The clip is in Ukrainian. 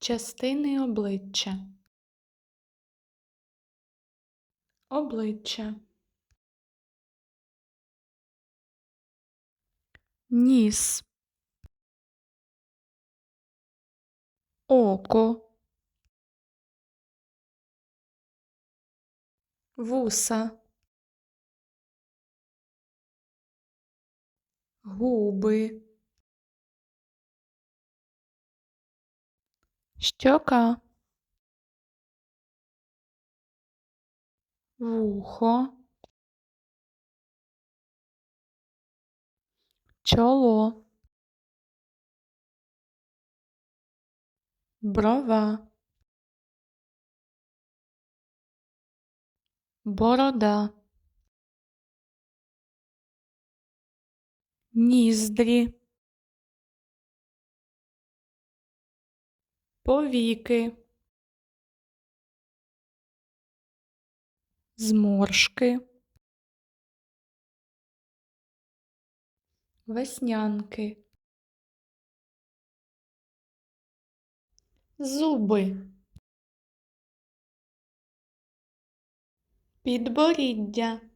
Частини обличчя. Обличчя. Ніс. Око. Вуса. Губи. Щока. Вухо. Чоло. Брова. Борода. Ніздрі. Повіки. Зморшки. Веснянки. Зуби. Підборіддя.